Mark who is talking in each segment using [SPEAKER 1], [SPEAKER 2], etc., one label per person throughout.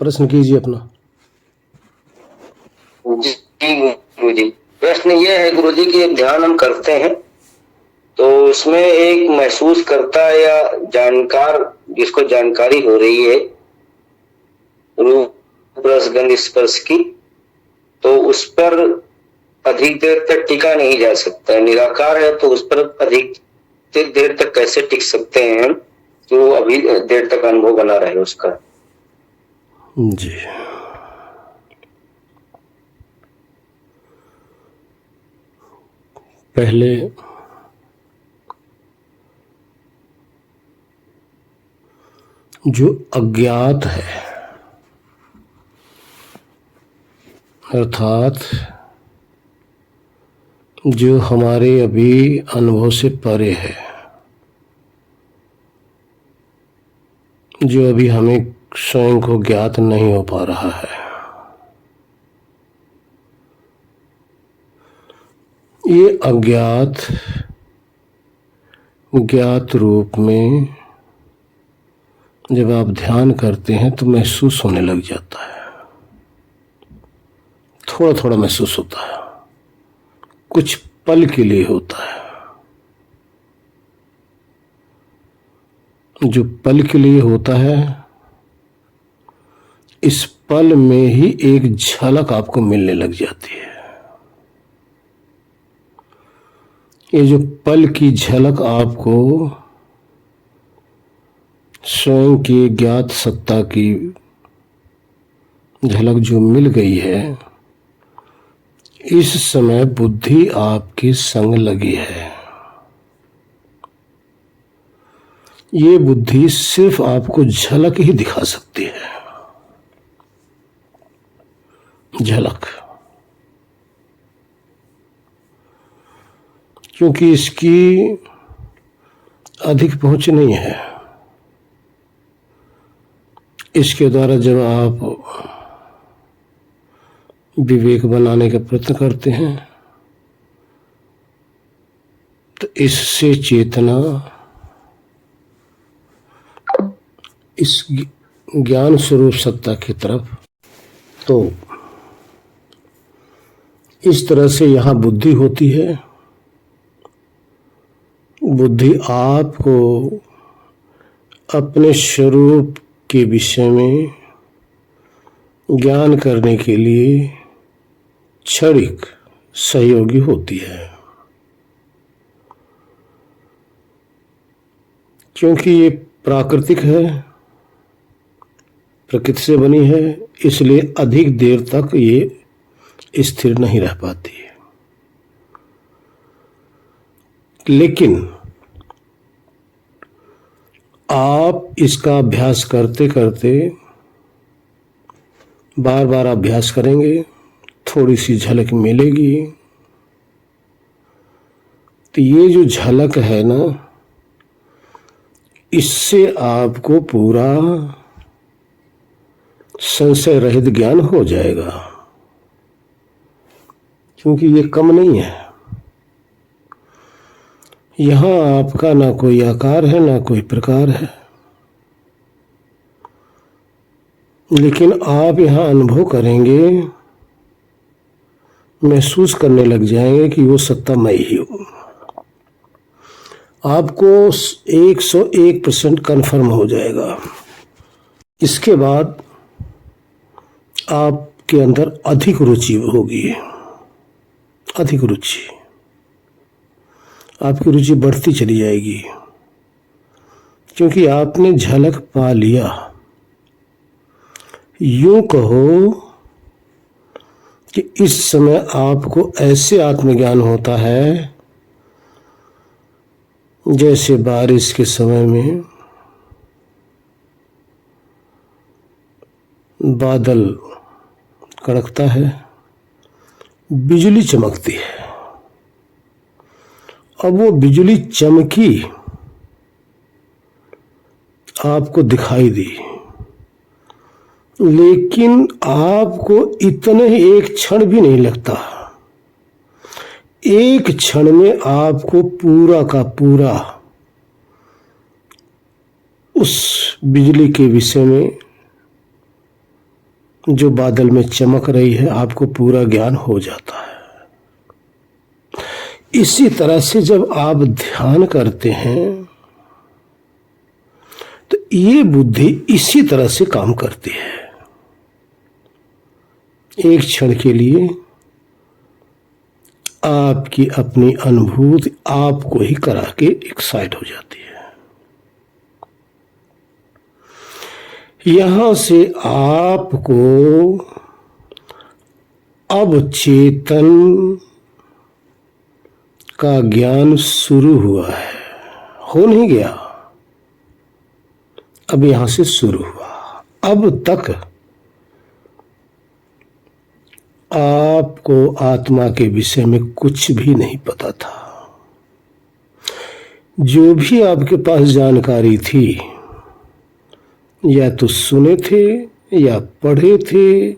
[SPEAKER 1] प्रश्न कीजिए अपना।
[SPEAKER 2] जी गुरु जी, प्रश्न ये है गुरु जी कि ध्यान हम करते हैं तो उसमें एक महसूस करता या जानकार जिसको जानकारी हो रही है रूप रस गंध स्पर्श की, तो उस पर अधिक देर तक टिका नहीं जा सकता है। निराकार है तो उस पर अधिक देर तक कैसे टिक सकते हैं हम, जो अभी देर तक अनुभव बना रहे उसका।
[SPEAKER 1] जी, पहले जो अज्ञात है अर्थात जो हमारे अभी अनुभव से परे है, जो अभी हमें स्वयं को ज्ञात नहीं हो पा रहा है, ये अज्ञात ज्ञात रूप में जब आप ध्यान करते हैं तो महसूस होने लग जाता है। थोड़ा थोड़ा महसूस होता है, कुछ पल के लिए होता है। जो पल के लिए होता है, इस पल में ही एक झलक आपको मिलने लग जाती है। ये जो पल की झलक आपको स्वयं की ज्ञात सत्ता की झलक जो मिल गई है, इस समय बुद्धि आपकी संग लगी है। ये बुद्धि सिर्फ आपको झलक ही दिखा सकती है, झलक, क्योंकि इसकी अधिक पहुंच नहीं है। इसके द्वारा जब आप विवेक बनाने का प्रयत्न करते हैं तो इससे चेतना इस ज्ञान स्वरूप सत्ता की तरफ, तो इस तरह से यहां बुद्धि होती है। बुद्धि आपको अपने स्वरूप के विषय में ज्ञान करने के लिए क्षणिक सहयोगी होती है, क्योंकि ये प्राकृतिक है, प्रकृति से बनी है, इसलिए अधिक देर तक ये स्थिर नहीं रह पाती है। लेकिन आप इसका अभ्यास करते करते बार बार अभ्यास करेंगे, थोड़ी सी झलक मिलेगी, तो ये जो झलक है ना, इससे आपको पूरा संशय रहित ज्ञान हो जाएगा, क्योंकि ये कम नहीं है। यहां आपका ना कोई आकार है ना कोई प्रकार है, लेकिन आप यहां अनुभव करेंगे, महसूस करने लग जाएंगे कि वो सत्ता मैं ही हूं। आपको 101% कन्फर्म हो जाएगा। इसके बाद आपके अंदर अधिक रुचि होगी, अधिक रुचि, आपकी रुचि बढ़ती चली जाएगी, क्योंकि आपने झलक पा लिया। यूं कहो कि इस समय आपको ऐसे आत्मज्ञान होता है जैसे बारिश के समय में बादल कड़कता है, बिजली चमकती है। अब वो बिजली चमकी, आपको दिखाई दी, लेकिन आपको इतने एक क्षण भी नहीं लगता। एक क्षण में आपको पूरा का पूरा उस बिजली के विषय में जो बादल में चमक रही है, आपको पूरा ज्ञान हो जाता है। इसी तरह से जब आप ध्यान करते हैं तो ये बुद्धि इसी तरह से काम करती है। एक क्षण के लिए आपकी अपनी अनुभूति आपको ही करा के एक्साइट हो जाती है। यहां से आपको अब चेतन का ज्ञान शुरू हुआ है, हो नहीं गया, अब यहां से शुरू हुआ। अब तक आपको आत्मा के विषय में कुछ भी नहीं पता था। जो भी आपके पास जानकारी थी, या तो सुने थे, या पढ़े थे,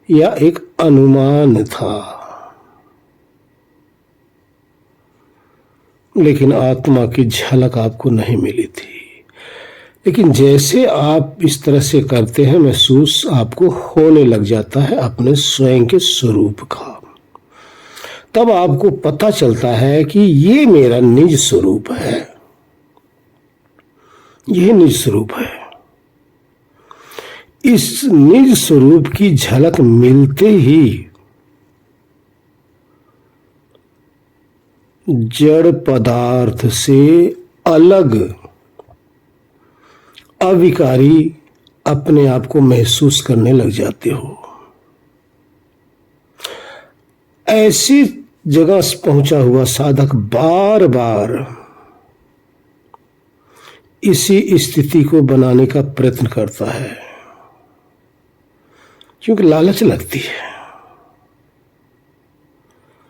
[SPEAKER 1] या एक अनुमान था, लेकिन आत्मा की झलक आपको नहीं मिली थी। लेकिन जैसे आप इस तरह से करते हैं, महसूस आपको होने लग जाता है अपने स्वयं के स्वरूप का। तब आपको पता चलता है कि ये मेरा निज स्वरूप है, यह निज स्वरूप है। इस निज स्वरूप की झलक मिलते ही जड़ पदार्थ से अलग अविकारी अपने आप को महसूस करने लग जाते हो। ऐसी जगह से पहुंचा हुआ साधक बार बार इसी स्थिति को बनाने का प्रयत्न करता है, क्योंकि लालच लगती है,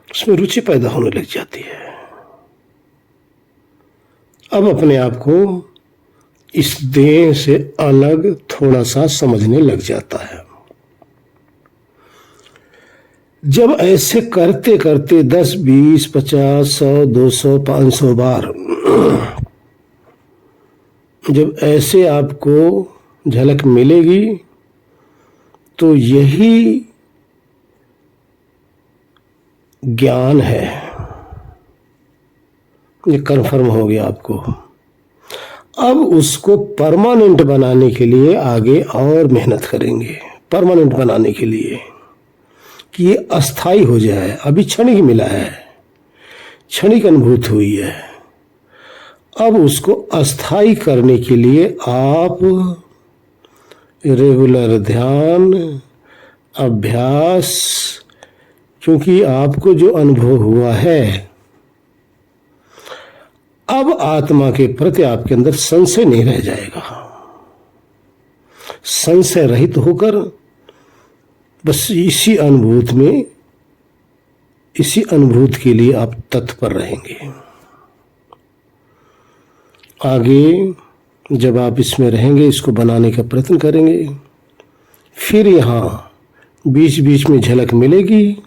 [SPEAKER 1] उसमें रुचि पैदा होने लग जाती है। अब अपने आप को इस देह से अलग थोड़ा सा समझने लग जाता है। जब ऐसे करते करते 10, 20, 50, 100, 200, 500 बार जब ऐसे आपको झलक मिलेगी, तो यही ज्ञान है, ये कन्फर्म हो गया आपको। अब उसको परमानेंट बनाने के लिए आगे और मेहनत करेंगे, परमानेंट बनाने के लिए कि ये अस्थाई हो जाए। अभी क्षणिक मिला है, क्षणिक अनुभूत हुई है। अब उसको अस्थाई करने के लिए आप रेगुलर ध्यान, अभ्यास, क्योंकि आपको जो अनुभव हुआ है, अब आत्मा के प्रति आपके अंदर संशय नहीं रह जाएगा। संशय रहित होकर बस इसी अनुभूति में, इसी अनुभूति के लिए आप तत्पर रहेंगे। आगे जब आप इसमें रहेंगे, इसको बनाने का प्रयत्न करेंगे, फिर यहाँ बीच बीच में झलक मिलेगी,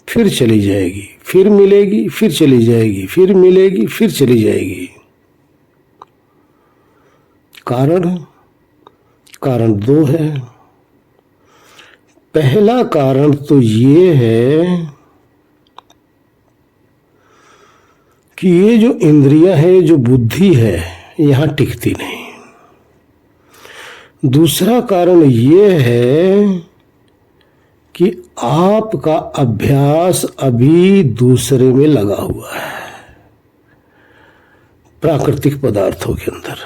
[SPEAKER 1] फिर चली जाएगी, फिर मिलेगी, फिर चली जाएगी, फिर मिलेगी, फिर चली जाएगी। कारण दो है। पहला कारण तो ये है कि ये जो इंद्रियां है, जो बुद्धि है, यहां टिकती नहीं। दूसरा कारण ये है कि आपका अभ्यास अभी दूसरे में लगा हुआ है, प्राकृतिक पदार्थों के अंदर।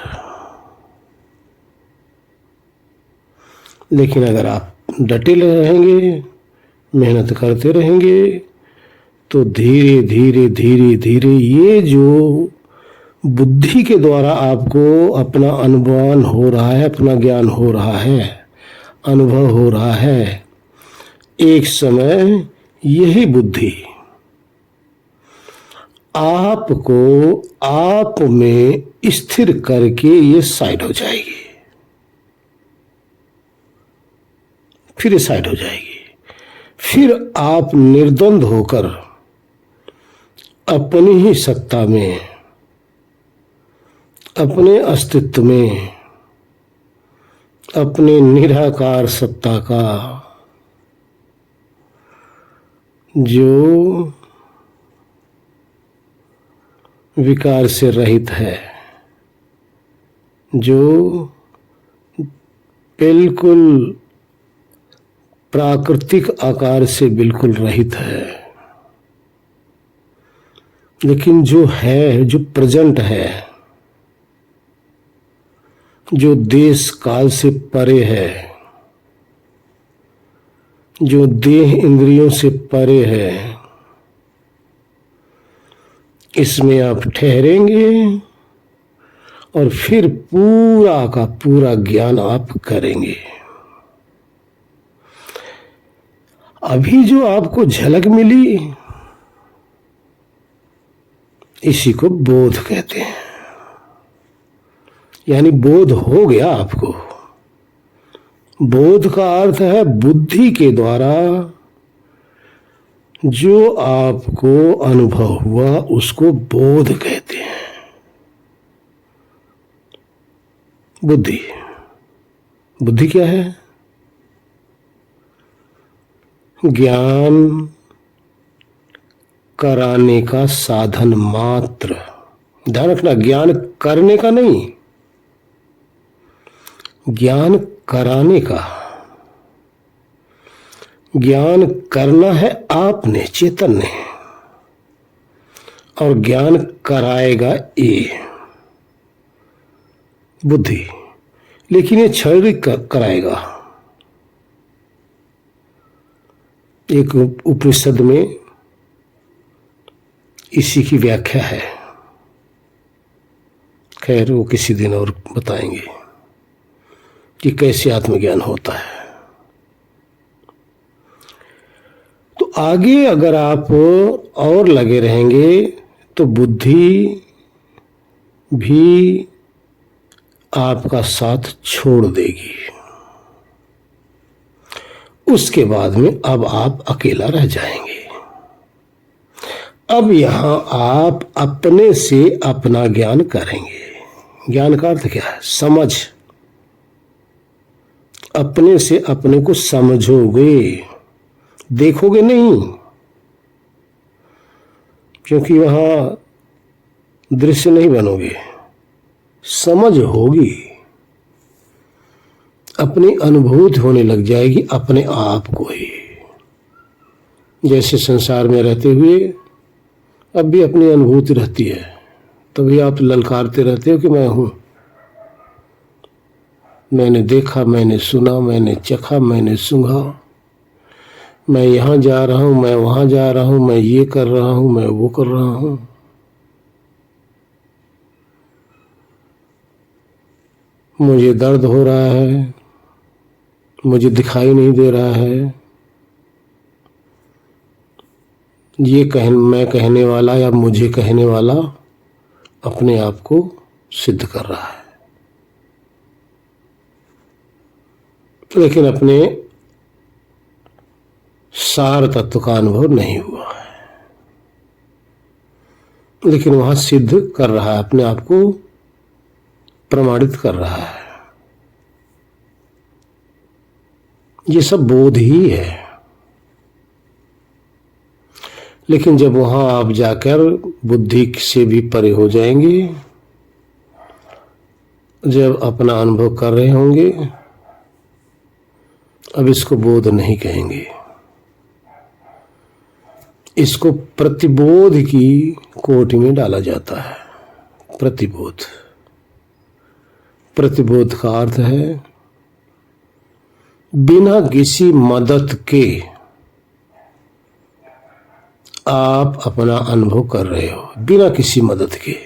[SPEAKER 1] लेकिन अगर आप डटे रहेंगे, मेहनत करते रहेंगे, तो धीरे धीरे धीरे धीरे ये जो बुद्धि के द्वारा आपको अपना अनुमान हो रहा है, अपना ज्ञान हो रहा है, अनुभव हो रहा है, एक समय यही बुद्धि आपको आप में स्थिर करके ये साइड हो जाएगी, फिर ये साइड हो जाएगी। फिर आप निर्द्वंद होकर अपनी ही सत्ता में, अपने अस्तित्व में अपने निराकार सत्ता का जो विकार से रहित है, जो बिल्कुल प्राकृतिक आकार से बिल्कुल रहित है, लेकिन जो है, जो प्रेजेंट है, जो देश काल से परे है, जो देह इंद्रियों से परे है, इसमें आप ठहरेंगे और फिर पूरा का पूरा ज्ञान आप करेंगे। अभी जो आपको झलक मिली, इसी को बोध कहते हैं। यानी बोध हो गया आपको। बोध का अर्थ है बुद्धि के द्वारा जो आपको अनुभव हुआ उसको बोध कहते हैं। बुद्धि, बुद्धि क्या है? ज्ञान कराने का साधन मात्र। ध्यान रखना, ज्ञान करने का नहीं, ज्ञान कराने का। ज्ञान करना है आपने, चेतन ने, और ज्ञान कराएगा ये बुद्धि। लेकिन ये शारीरिक कराएगा। एक उपनिषद में इसी की व्याख्या है, खैर वो किसी दिन और बताएंगे कि कैसे आत्मज्ञान होता है। तो आगे अगर आप और लगे रहेंगे तो बुद्धि भी आपका साथ छोड़ देगी। उसके बाद में अब आप अकेला रह जाएंगे। अब यहां आप अपने से अपना ज्ञान करेंगे। ज्ञान का अर्थ क्या है? समझ। अपने से अपने को समझोगे, देखोगे नहीं, क्योंकि वहां दृश्य नहीं बनोगे, समझ होगी। अपनी अनुभूति होने लग जाएगी अपने आप को ही। जैसे संसार में रहते हुए अब भी अपनी अनुभूति रहती है, तभी आप ललकारते रहते हो कि मैं हूं, मैंने देखा, मैंने सुना, मैंने चखा, मैंने सूंघा, मैं यहां जा रहा हूं, मैं वहां जा रहा हूं, मैं ये कर रहा हूं, मैं वो कर रहा हूं। मुझे दर्द हो रहा है, मुझे दिखाई नहीं दे रहा है। ये मैं कहने वाला या मुझे कहने वाला अपने आप को सिद्ध कर रहा है, लेकिन अपने सार तत्व का अनुभव नहीं हुआ है। लेकिन वहां सिद्ध कर रहा है, अपने आप को प्रमाणित कर रहा है। ये सब बोध ही है। लेकिन जब वहां आप जाकर बुद्धि से भी परे हो जाएंगे, जब अपना अनुभव कर रहे होंगे, अब इसको बोध नहीं कहेंगे, इसको प्रतिबोध की कोटि में डाला जाता है। प्रतिबोध, प्रतिबोध का अर्थ है बिना किसी मदद के आप अपना अनुभव कर रहे हो, बिना किसी मदद के।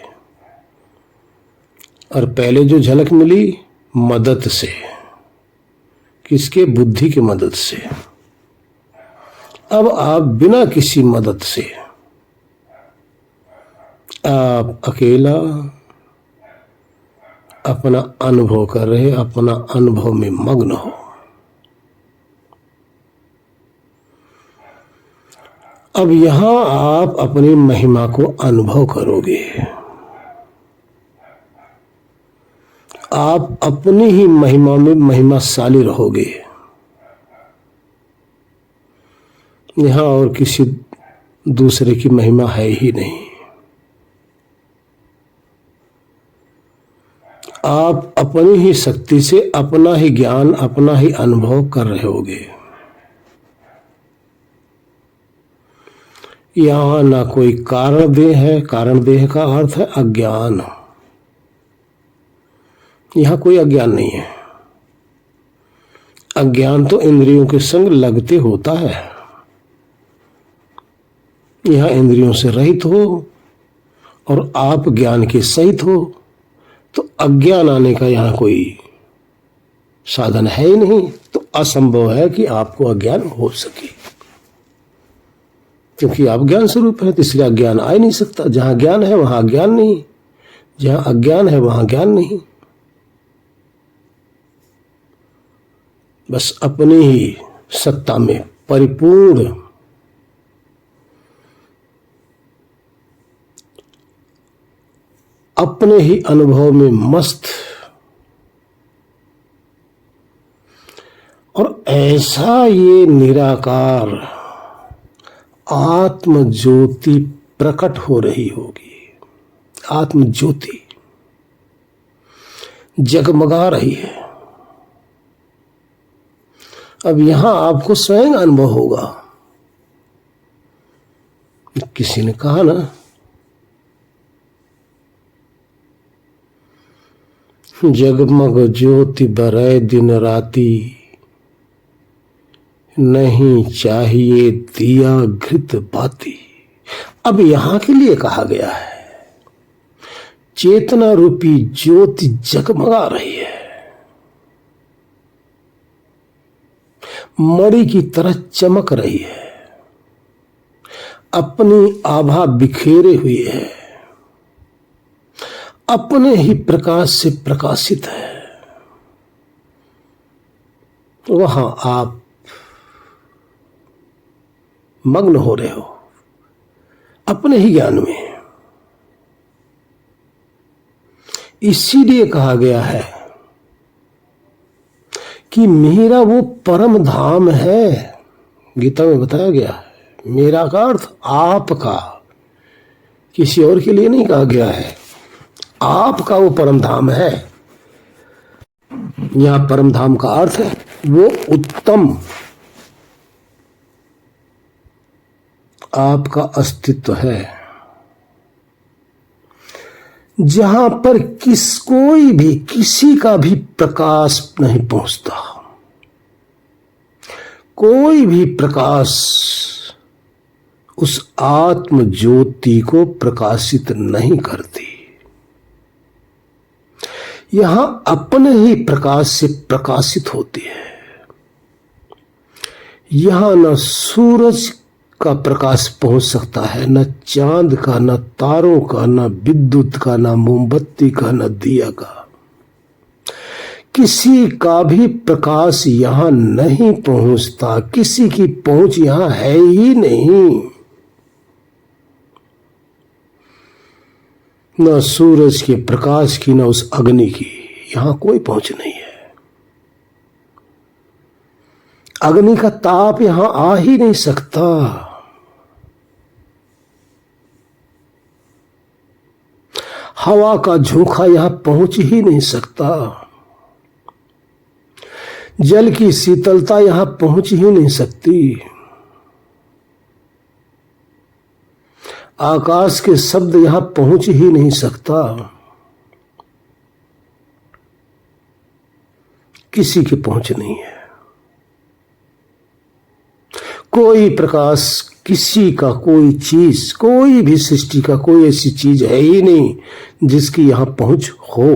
[SPEAKER 1] और पहले जो झलक मिली मदद से, किसके? बुद्धि की मदद से। अब आप बिना किसी मदद से, आप अकेला अपना अनुभव कर रहे, अपना अनुभव में मग्न हो। अब यहां आप अपनी महिमा को अनुभव करोगे। आप अपनी ही महिमा में महिमाशाली रहोगे। यहां और किसी दूसरे की महिमा है ही नहीं। आप अपनी ही शक्ति से अपना ही ज्ञान, अपना ही अनुभव कर रहे होगे। यहां ना कोई कारण देह है। कारण देह का अर्थ है अज्ञान। यहां कोई अज्ञान नहीं है। अज्ञान तो इंद्रियों के संग लगते होता है। यहां इंद्रियों से रहित हो और आप ज्ञान के सहित हो तो अज्ञान आने का यहां कोई साधन है ही नहीं। तो असंभव है कि आपको अज्ञान हो सके, क्योंकि आप ज्ञान स्वरूप है, तो इसलिए अज्ञान आ ही नहीं सकता। जहां ज्ञान है वहां अज्ञान नहीं, जहां अज्ञान है वहां ज्ञान नहीं। बस अपनी ही सत्ता में परिपूर्ण अपने ही अनुभव में मस्त और ऐसा ये निराकार आत्म ज्योति प्रकट हो रही होगी। आत्म ज्योति जगमगा रही है। अब यहां आपको स्वयं अनुभव होगा। किसी ने कहा ना, जगमग ज्योति बरै दिन राती, नहीं चाहिए दिया घृत बाती। अब यहां के लिए कहा गया है। चेतना रूपी ज्योति जगमगा रही है, मणि की तरह चमक रही है, अपनी आभा बिखेरे हुई है, अपने ही प्रकाश से प्रकाशित है। वहां आप मग्न हो रहे हो अपने ही ज्ञान में। इसीलिए कहा गया है कि मेरा वो परम धाम है। गीता में बताया गया है। मेरा का अर्थ आपका, किसी और के लिए नहीं कहा गया है। आपका वो परम धाम है। यहां परम धाम का अर्थ है वो उत्तम आपका अस्तित्व है, जहां पर कोई भी किसी का भी प्रकाश नहीं पहुंचता। कोई भी प्रकाश उस आत्म ज्योति को प्रकाशित नहीं करती। यहां अपने ही प्रकाश से प्रकाशित होती है। यहां न सूरज का प्रकाश पहुंच सकता है, न चांद का, न तारों का, न विद्युत का, न मोमबत्ती का, न दिया का। किसी का भी प्रकाश यहां नहीं पहुंचता। किसी की पहुंच यहां है ही नहीं। न सूरज के प्रकाश की, न उस अग्नि की यहां कोई पहुंच नहीं है। अग्नि का ताप यहां आ ही नहीं सकता। हवा का झोंका यहां पहुंच ही नहीं सकता। जल की शीतलता यहां पहुंच ही नहीं सकती। आकाश के शब्द यहां पहुंच ही नहीं सकता। किसी की पहुंच नहीं है। कोई प्रकाश, किसी का कोई चीज, कोई भी सृष्टि का कोई ऐसी चीज है ही नहीं जिसकी यहां पहुंच हो।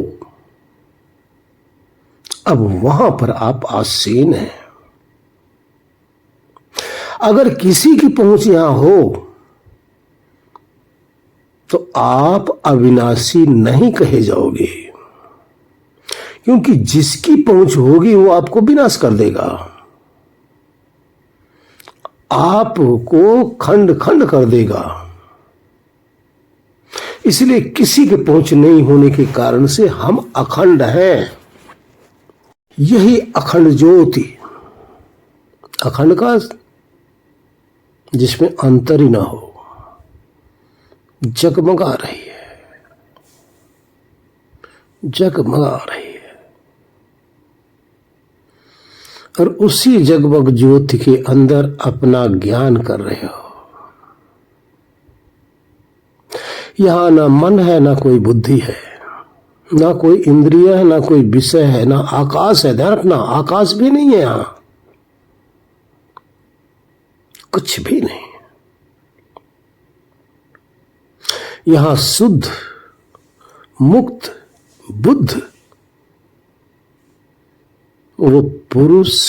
[SPEAKER 1] अब वहां पर आप आसीन हैं। अगर किसी की पहुंच यहां हो तो आप अविनाशी नहीं कहे जाओगे, क्योंकि जिसकी पहुंच होगी वो आपको विनाश कर देगा, आपको खंड खंड कर देगा। इसलिए किसी के पहुंच नहीं होने के कारण से हम अखंड हैं। यही अखंड ज्योति, अखंड का जिसमें अंतर ही ना हो, जगमगा रही है, जगमगा रही है। और उसी जगमग ज्योति के अंदर अपना ज्ञान कर रहे हो। यहां ना मन है, ना कोई बुद्धि है, ना कोई इंद्रिय है, ना कोई विषय है, ना आकाश है। ध्यान रखना, आकाश भी नहीं है यहां, कुछ भी नहीं। यहां शुद्ध मुक्त बुद्ध वो पुरुष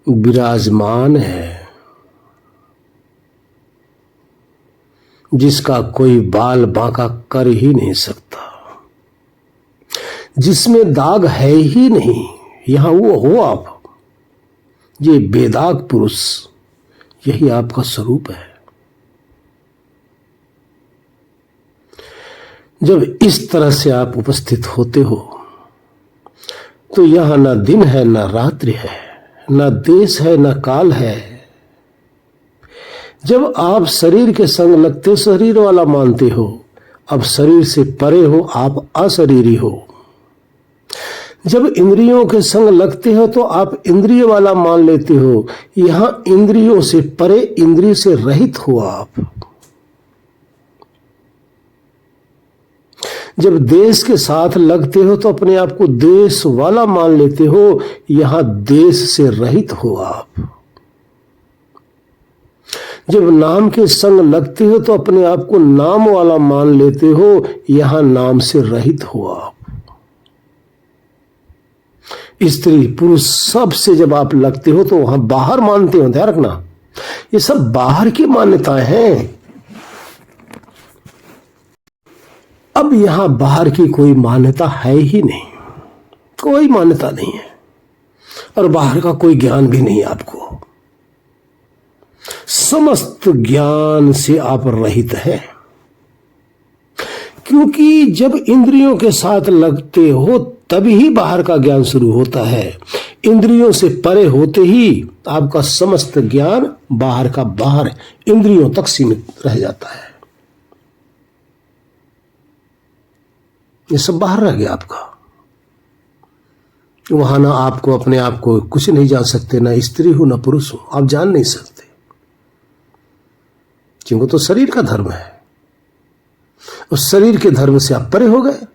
[SPEAKER 1] विराजमान है, जिसका कोई बाल बांका कर ही नहीं सकता, जिसमें दाग है ही नहीं। यहां वो हो आप, ये बेदाग पुरुष, यही आपका स्वरूप है। जब इस तरह से आप उपस्थित होते हो तो यहां ना दिन है, ना रात्रि है, ना देश है, ना काल है। जब आप शरीर के संग लगते शरीर वाला मानते हो, अब शरीर से परे हो, आप अशरीरी हो। जब इंद्रियों के संग लगते हो तो आप इंद्रिय वाला मान लेते हो, यहां इंद्रियों से परे, इंद्रिय से रहित हो आप। जब देश के साथ लगते हो तो अपने आप को देश वाला मान लेते हो, यहां देश से रहित हो आप। जब नाम के संग लगते हो तो अपने आप को नाम वाला मान लेते हो, यहां नाम से रहित हो आप। स्त्री पुरुष सबसे जब आप लगते हो तो वहां बाहर मानते हो। ध्यान रखना, ये सब बाहर की मान्यताएं हैं। अब यहां बाहर की कोई मान्यता है ही नहीं, कोई मान्यता नहीं है, और बाहर का कोई ज्ञान भी नहीं आपको। समस्त ज्ञान से आप रहित हैं, क्योंकि जब इंद्रियों के साथ लगते हो तभी बाहर का ज्ञान शुरू होता है। इंद्रियों से परे होते ही आपका समस्त ज्ञान बाहर का बाहर, इंद्रियों तक सीमित रह जाता है। ये सब बाहर रह गया आपका। वहां ना आपको अपने आप को कुछ नहीं जान सकते, ना स्त्री हो ना पुरुष हो, आप जान नहीं सकते, क्योंकि तो शरीर का धर्म है। उस शरीर के धर्म से आप परे हो गए।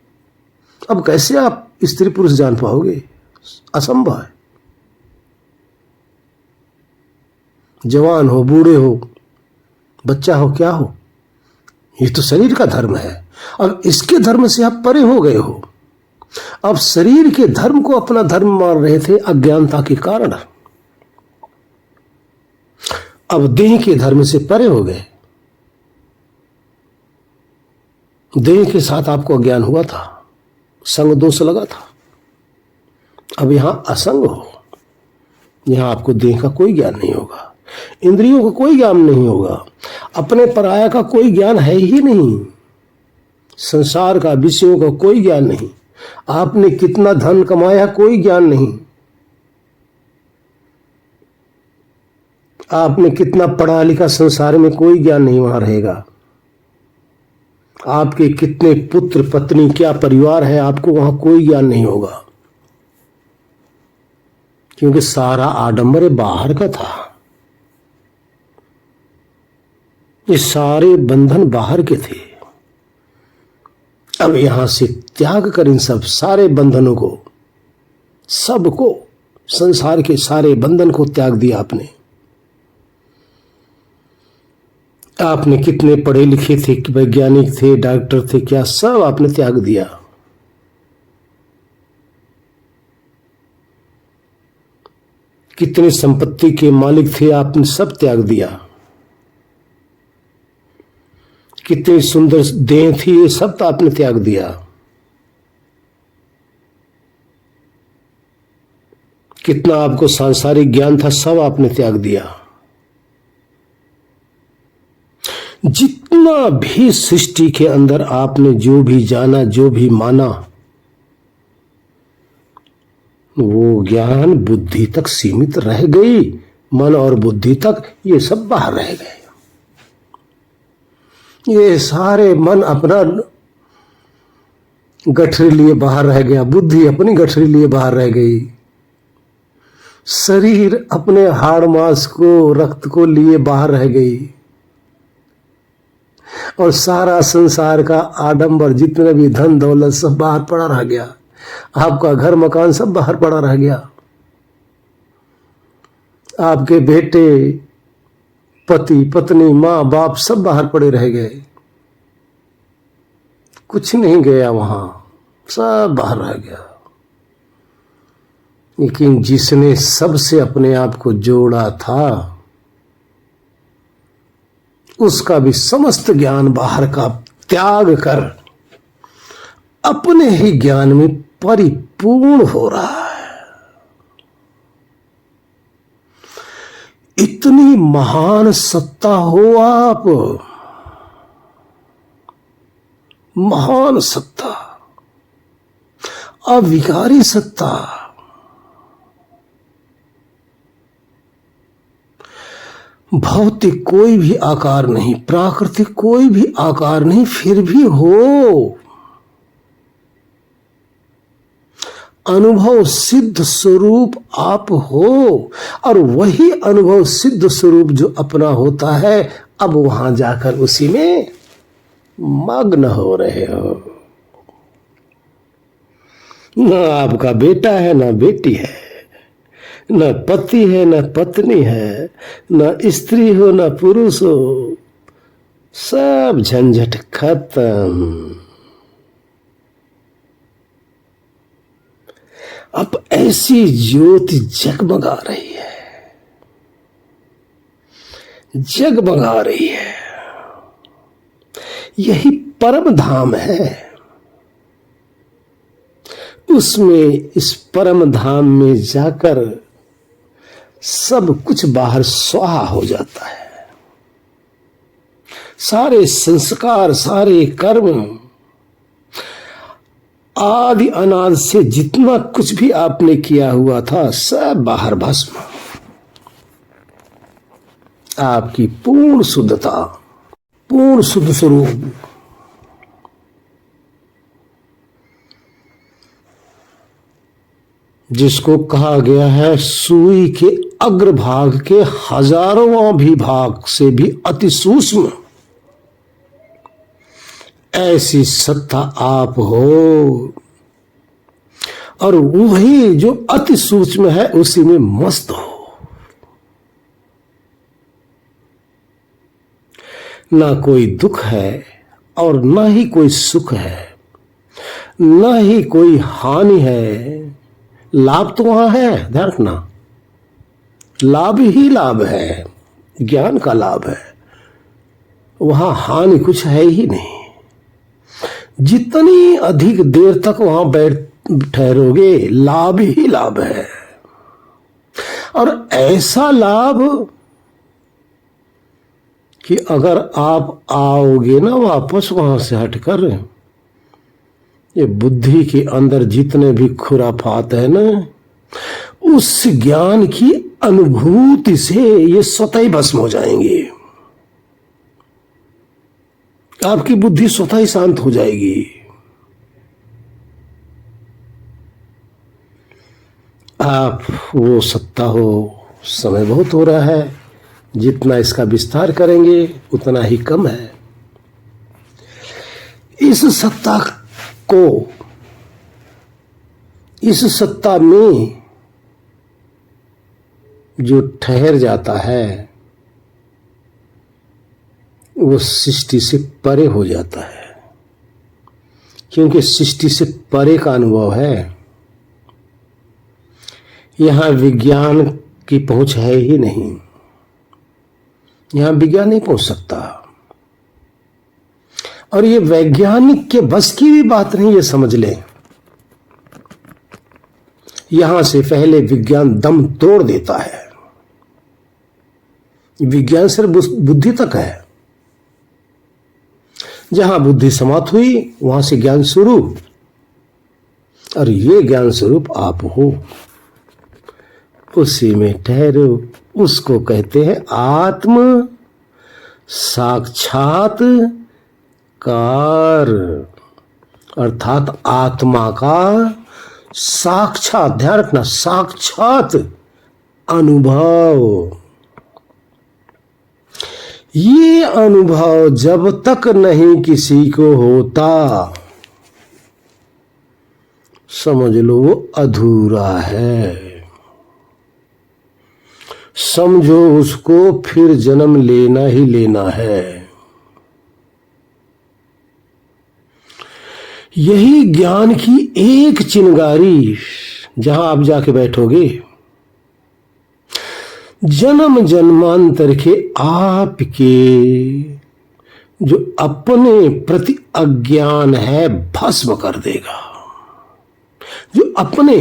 [SPEAKER 1] अब कैसे आप स्त्री पुरुष जान पाओगे? असंभव है। जवान हो, बूढ़े हो, बच्चा हो, क्या हो, ये तो शरीर का धर्म है। अब इसके धर्म से आप परे हो गए हो। अब शरीर के धर्म को अपना धर्म मान रहे थे अज्ञानता के कारण, अब देह के धर्म से परे हो गए। देह के साथ आपको अज्ञान हुआ था, संग दोष लगा था। अब यहां असंग हो, यहां आपको देह का कोई ज्ञान नहीं होगा, इंद्रियों का कोई ज्ञान नहीं होगा, अपने पराया का कोई ज्ञान है ही नहीं, संसार का विषयों का कोई ज्ञान नहीं, आपने कितना धन कमाया कोई ज्ञान नहीं, आपने कितना पढ़ा लिखा संसार में कोई ज्ञान नहीं वहां रहेगा। आपके कितने पुत्र पत्नी, क्या परिवार है, आपको वहां कोई ज्ञान नहीं होगा, क्योंकि सारा आडंबर बाहर का था। ये सारे बंधन बाहर के थे। अब यहां से त्याग कर इन सब सारे बंधनों को, सबको, संसार के सारे बंधन को त्याग दिया आपने। आपने कितने पढ़े लिखे थे, वैज्ञानिक थे, डॉक्टर थे, क्या सब आपने त्याग दिया। कितने संपत्ति के मालिक थे, आपने सब त्याग दिया। कितनी सुंदर देह थी, ये सब तो आपने त्याग दिया। कितना आपको सांसारिक ज्ञान था, सब आपने त्याग दिया। जितनी जितना भी सृष्टि के अंदर आपने जो भी जाना, जो भी माना, वो ज्ञान बुद्धि तक सीमित रह गई। मन और बुद्धि तक ये सब बाहर रह गए। ये सारे मन अपना गठरी लिए बाहर रह गया, बुद्धि अपनी गठरी लिए बाहर रह गई, शरीर अपने हाड़ मांस को, रक्त को लिए बाहर रह गई, और सारा संसार का आडंबर, जितने भी धन दौलत, सब बाहर पड़ा रह गया। आपका घर मकान सब बाहर पड़ा रह गया। आपके बेटे, पति पत्नी, माँ बाप सब बाहर पड़े रह गए। कुछ नहीं गया वहां, सब बाहर रह गया। लेकिन जिसने सबसे अपने आप को जोड़ा था, उसका भी समस्त ज्ञान बाहर का त्याग कर अपने ही ज्ञान में परिपूर्ण हो रहा है। इतनी महान सत्ता हो आप, महान सत्ता, अविकारी सत्ता। भौतिक कोई भी आकार नहीं, प्राकृतिक कोई भी आकार नहीं, फिर भी हो। अनुभव सिद्ध स्वरूप आप हो, और वही अनुभव सिद्ध स्वरूप जो अपना होता है, अब वहां जाकर उसी में मग्न हो रहे हो। न आपका बेटा है, न बेटी है, न पति है, न पत्नी है, न स्त्री हो, न पुरुष हो, सब झंझट खत्म। अब ऐसी ज्योति जगमगा रही है, जगमगा रही है। यही परम धाम है। उसमें, इस परम धाम में जाकर सब कुछ बाहर स्वाहा हो जाता है। सारे संस्कार, सारे कर्म, आदि अनादि से जितना कुछ भी आपने किया हुआ था, सब बाहर भस्म। आपकी पूर्ण शुद्धता, पूर्ण शुद्ध स्वरूप। जिसको कहा गया है सुई के अग्रभाग के हजारों भी भाग से भी अति सूक्ष्म, ऐसी सत्ता आप हो। और वही जो अति सूक्ष्म है, उसी में मस्त हो। ना कोई दुख है और ना ही कोई सुख है, ना ही कोई हानि है। लाभ तो वहां है, ध्यान रखना, लाभ ही लाभ है, ज्ञान का लाभ है। वहां हानि कुछ है ही नहीं। जितनी अधिक देर तक वहां बैठ ठहरोगे, लाभ ही लाभ है। और ऐसा लाभ कि अगर आप आओगे ना वापस वहां से हटकर, ये बुद्धि के अंदर जितने भी खुराफात है ना, उस ज्ञान की अनुभूति से ये स्वतः ही भस्म हो जाएंगे। आपकी बुद्धि स्वतः ही शांत हो जाएगी। आप वो सत्ता हो। समय बहुत हो रहा है, जितना इसका विस्तार करेंगे उतना ही कम है। इस सत्ता को, इस सत्ता में जो ठहर जाता है, वो सृष्टि से परे हो जाता है। क्योंकि सृष्टि से परे का अनुभव है। यहां विज्ञान की पहुंच है ही नहीं। यहां विज्ञान नहीं पहुंच सकता। और ये वैज्ञानिक के बस की भी बात नहीं, ये समझ लें। यहां से पहले विज्ञान दम तोड़ देता है। विज्ञान सिर्फ बुद्धि तक है। जहां बुद्धि समाप्त हुई वहां से ज्ञान शुरू, और ये ज्ञान स्वरूप आप हो, उसी में ठहरो। उसको कहते हैं आत्म साक्षात्कार, अर्थात आत्मा का साक्षात, ध्यान रखना, साक्षात अनुभव। ये अनुभव जब तक नहीं किसी को होता, समझ लो वो अधूरा है। समझो उसको फिर जन्म लेना ही लेना है। यही ज्ञान की एक चिंगारी, जहां आप जाके बैठोगे, जन्म जन्मांतर के आपके जो अपने प्रति अज्ञान है भस्म कर देगा। जो अपने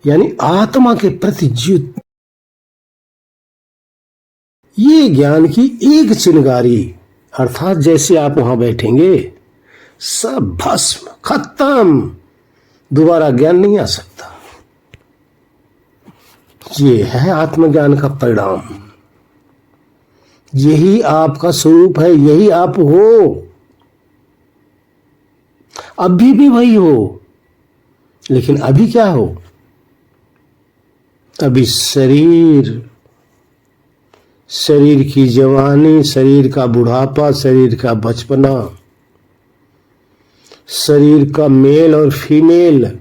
[SPEAKER 1] यानी आत्मा के प्रति ज्योत, ये ज्ञान की एक चिंगारी, अर्थात जैसे आप वहां बैठेंगे सब भस्म खत्म, दोबारा ज्ञान नहीं आ सकता। ये है आत्मज्ञान का परिणाम। यही आपका स्वरूप है, यही आप हो, अभी भी वही हो। लेकिन अभी क्या हो? अभी शरीर की जवानी, शरीर का बुढ़ापा, शरीर का बचपना, शरीर का मेल और फीमेल,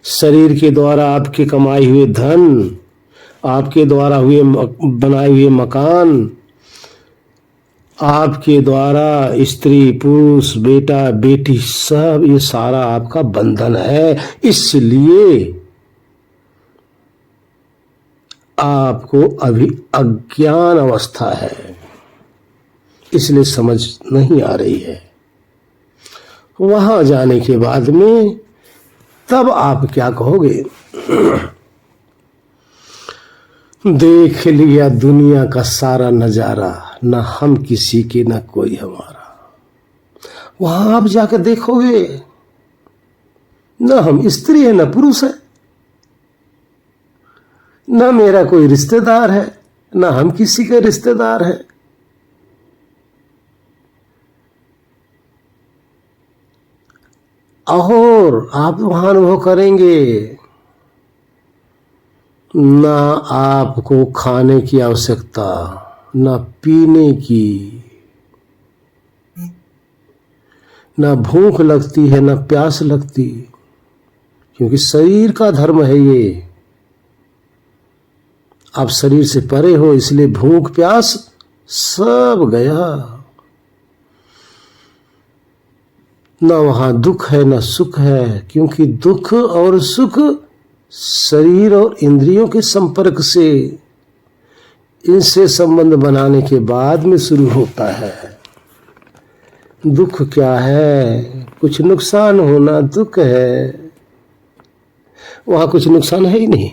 [SPEAKER 1] शरीर के द्वारा आपके कमाए हुए धन, आपके द्वारा बनाए हुए मकान, आपके द्वारा स्त्री पुरुष बेटा बेटी, सब ये सारा आपका बंधन है। इसलिए आपको अभी अज्ञान अवस्था है, इसलिए समझ नहीं आ रही है। वहां जाने के बाद में तब आप क्या कहोगे? देख लिया दुनिया का सारा नजारा, न हम किसी के न कोई हमारा। वहां आप जाकर देखोगे न हम स्त्री है न पुरुष है, न मेरा कोई रिश्तेदार है न हम किसी के रिश्तेदार है। और आप वहां अनुभव करेंगे ना आपको खाने की आवश्यकता, ना पीने की, ना भूख लगती है ना प्यास लगती, क्योंकि शरीर का धर्म है ये। आप शरीर से परे हो, इसलिए भूख प्यास सब गया। ना वहां दुख है ना सुख है, क्योंकि दुख और सुख शरीर और इंद्रियों के संपर्क से, इनसे संबंध बनाने के बाद में शुरू होता है। दुख क्या है? कुछ नुकसान होना दुख है। वहां कुछ नुकसान है ही नहीं।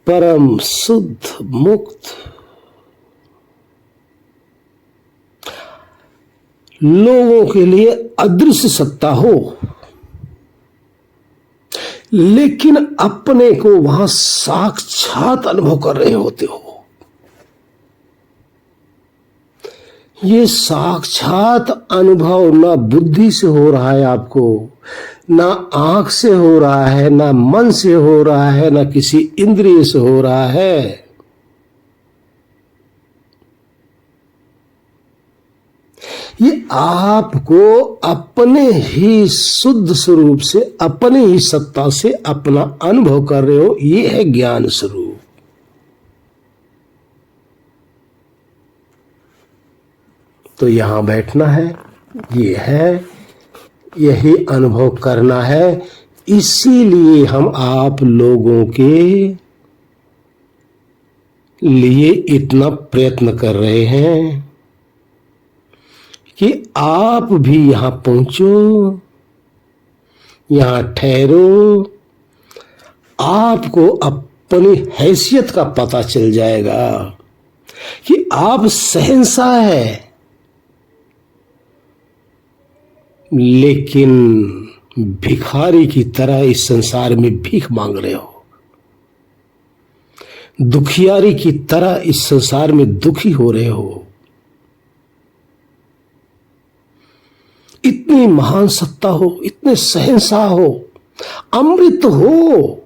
[SPEAKER 1] परम शुद्ध मुक्त लोगों के लिए अदृश्य सत्ता हो, लेकिन अपने को वहां साक्षात अनुभव कर रहे होते हो। ये साक्षात अनुभव ना बुद्धि से हो रहा है आपको, ना आंख से हो रहा है, ना मन से हो रहा है, ना किसी इंद्रिय से हो रहा है। ये आपको अपने ही शुद्ध स्वरूप से, अपने ही सत्ता से अपना अनुभव कर रहे हो। ये है ज्ञान स्वरूप। तो यहां बैठना है, ये है, यही अनुभव करना है। इसीलिए हम आप लोगों के लिए इतना प्रयत्न कर रहे हैं कि आप भी यहां पहुंचो, यहां ठहरो, आपको अपनी हैसियत का पता चल जाएगा कि आप शहंशाह है, लेकिन भिखारी की तरह इस संसार में भीख मांग रहे हो, दुखियारी की तरह इस संसार में दुखी हो रहे हो। इतनी महान सत्ता हो, इतने शहंशाह हो, अमृत हो,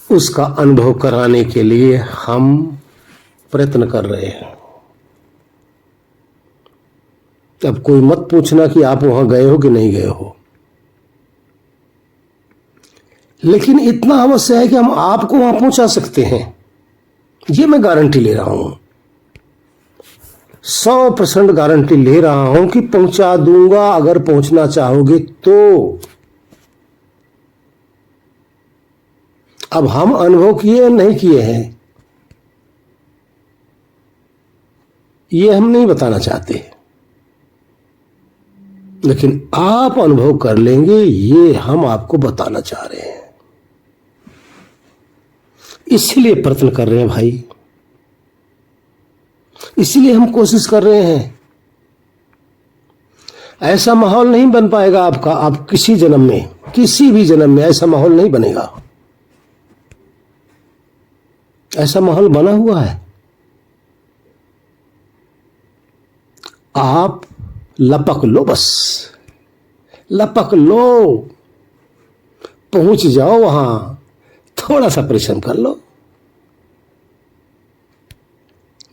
[SPEAKER 1] उसका अनुभव कराने के लिए हम प्रयत्न कर रहे हैं। अब कोई मत पूछना कि आप वहां गए हो कि नहीं गए हो, लेकिन इतना अवश्य है कि हम आपको वहां पहुंचा सकते हैं। ये मैं गारंटी ले रहा हूं, 100% गारंटी ले रहा हूं कि पहुंचा दूंगा, अगर पहुंचना चाहोगे तो। अब हम अनुभव किए नहीं किए हैं ये हम नहीं बताना चाहते, लेकिन आप अनुभव कर लेंगे ये हम आपको बताना चाह रहे हैं। इसलिए प्रयत्न कर रहे हैं भाई, इसलिए हम कोशिश कर रहे हैं। ऐसा माहौल नहीं बन पाएगा आपका, आप किसी जन्म में, किसी भी जन्म में ऐसा माहौल नहीं बनेगा। ऐसा माहौल बना हुआ है, आप लपक लो, बस लपक लो, पहुंच जाओ वहां, थोड़ा सा परिश्रम कर लो,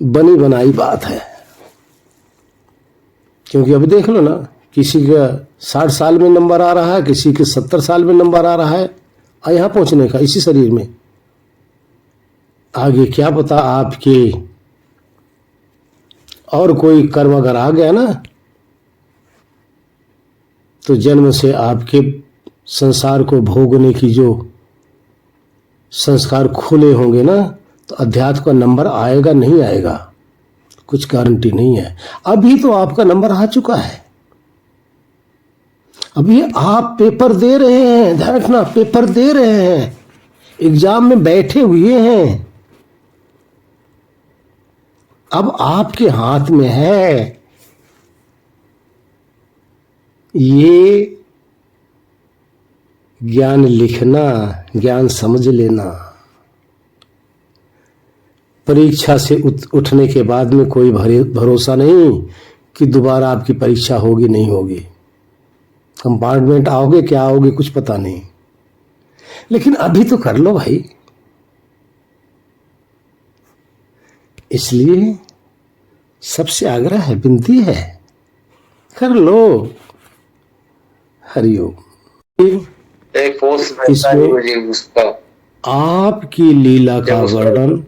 [SPEAKER 1] बनी बनाई बात है। क्योंकि अब देख लो ना, किसी का 60 साल में नंबर आ रहा है, किसी के 70 साल में नंबर आ रहा है, और यहां पहुंचने का इसी शरीर में। आगे क्या पता आपके और कोई कर्म अगर आ गया ना, तो जन्म से आपके संसार को भोगने की जो संस्कार खुले होंगे ना, तो अध्यात्म का नंबर आएगा नहीं आएगा कुछ गारंटी नहीं है। अभी तो आपका नंबर आ चुका है, अभी आप पेपर दे रहे हैं, ध्यान रखना, पेपर दे रहे हैं, एग्जाम में बैठे हुए हैं। अब आपके हाथ में है ये ज्ञान लिखना, ज्ञान समझ लेना। परीक्षा से उठने के बाद में कोई भरोसा नहीं कि दोबारा आपकी परीक्षा होगी नहीं होगी, कंपार्टमेंट आओगे क्या आओगे कुछ पता नहीं, लेकिन अभी तो कर लो भाई। इसलिए सबसे आग्रह है, विनती है, कर लो। हरिओम।
[SPEAKER 2] एक कोर्स रहता है मुझे उसका।
[SPEAKER 1] आपकी लीला का वर्णन,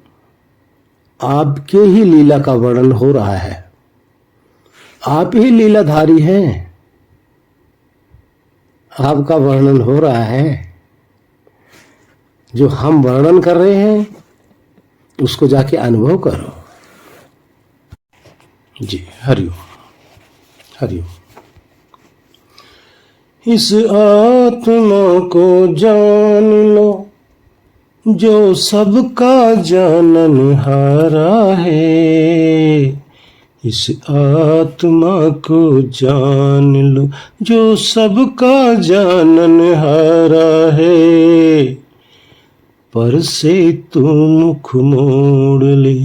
[SPEAKER 1] आपके ही लीला का वर्णन हो रहा है, आप ही लीलाधारी हैं, आपका वर्णन हो रहा है। जो हम वर्णन कर रहे हैं उसको जाके अनुभव करो। जी हरिओम, हरिओम। इस आत्मा को जान लो जो सबका जाननहारा है। इस आत्मा को जान लो जो सबका जाननहारा है। पर से तू मुख मोड़ ले,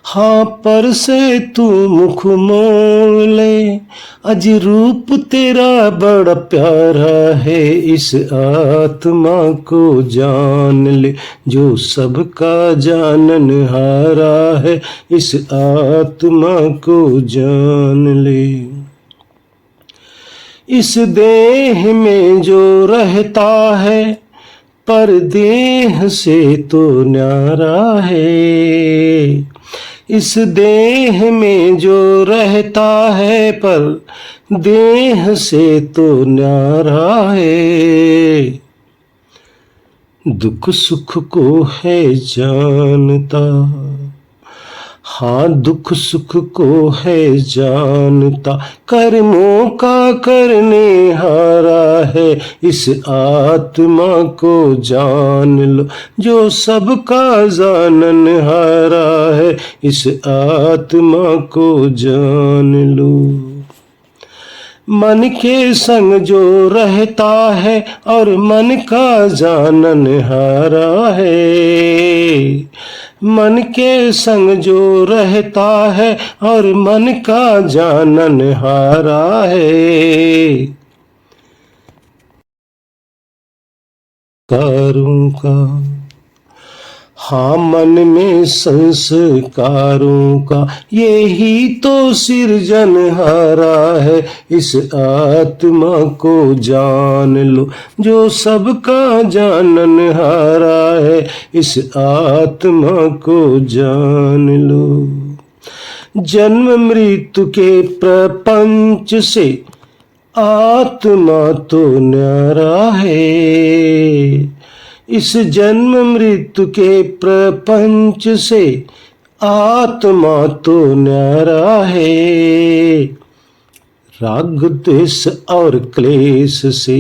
[SPEAKER 1] हाँ पर से तू मुख मोड़ ले, अज रूप तेरा बड़ा प्यारा है। इस आत्मा को जान ले जो सबका जाननहारा है। इस आत्मा को जान ले। इस देह में जो रहता है पर देह से तो न्यारा है। इस देह में जो रहता है पर देह से तो न्यारा है। दुख सुख को है जानता, हाँ दुख सुख को है जानता, कर्मों का करने हारा है। इस आत्मा को जान लो जो सबका जानन हारा है। इस आत्मा को जान लो। मन के संग जो रहता है और मन का जानन हारा है। मन के संग जो रहता है और मन का जानन हारा है। कारों का हाँ मन में संस्कारों का यही तो सृजनहारा है। इस आत्मा को जान लो जो सबका जाननहारा है। इस आत्मा को जान लो। जन्म मृत्यु के प्रपंच से आत्मा तो न्यारा है। इस जन्म मृत्यु के प्रपंच से आत्मा तो न्यारा है। राग द्वेष और क्लेश से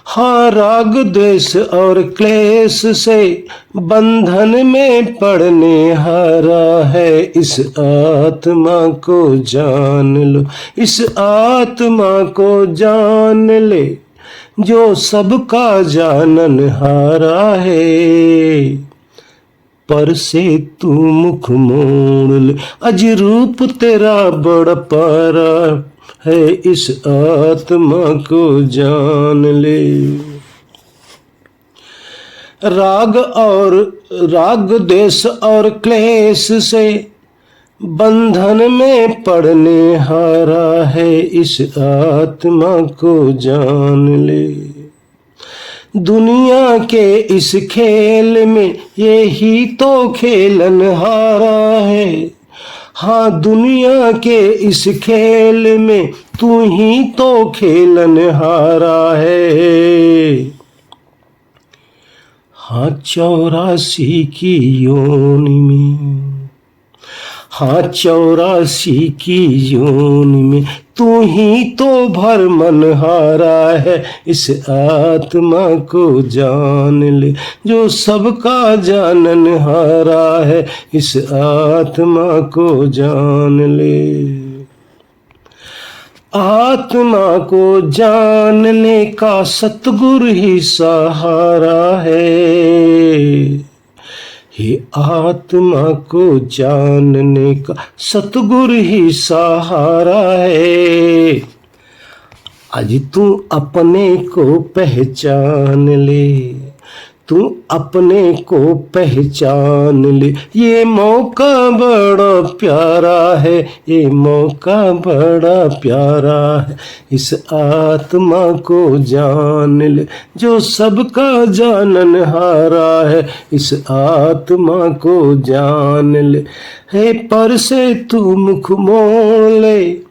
[SPEAKER 1] हाँ राग द्वेष और क्लेश से बंधन में पड़ने हारा है। इस आत्मा को जान लो। इस आत्मा को जान ले जो सबका जानन हारा है। पर से तू मुख मोड़ ले अज रूप तेरा बड़ प्यारा है। इस आत्मा को जान ले। राग देश और क्लेश से बंधन में पड़ने हारा है। इस आत्मा को जान ले। दुनिया के इस खेल में यही तो खेलन हारा है। हाँ दुनिया के इस खेल में तू ही तो खेलन हारा है। हाँ 84 की योनि में हाँ 84 की योनि में तू ही तो भरमन हारा है। इस आत्मा को जान ले जो सबका जानन हारा है। इस आत्मा को जान ले। आत्मा को जानने का सतगुरु ही सहारा है। हे आत्मा को जानने का सतगुरु ही सहारा है। आज तू अपने को पहचान ले। तू अपने को पहचान ले। ये मौका बड़ा प्यारा है। ये मौका बड़ा प्यारा है। इस आत्मा को जान ले जो सबका जानन हारा है। इस आत्मा को जान ले। है पर से तू मुख मोड़ ले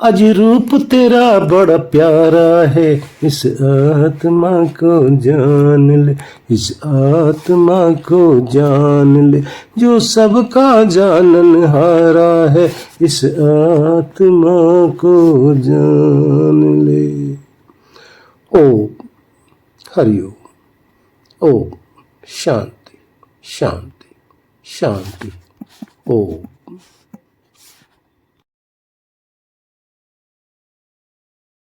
[SPEAKER 1] अज रूप तेरा बड़ा प्यारा है। इस आत्मा को जान ले। इस आत्मा को जान ले जो सबका जानन हारा है। इस आत्मा को जान ले। ओम हरिओम। ओम शांति शांति शांति। ओम।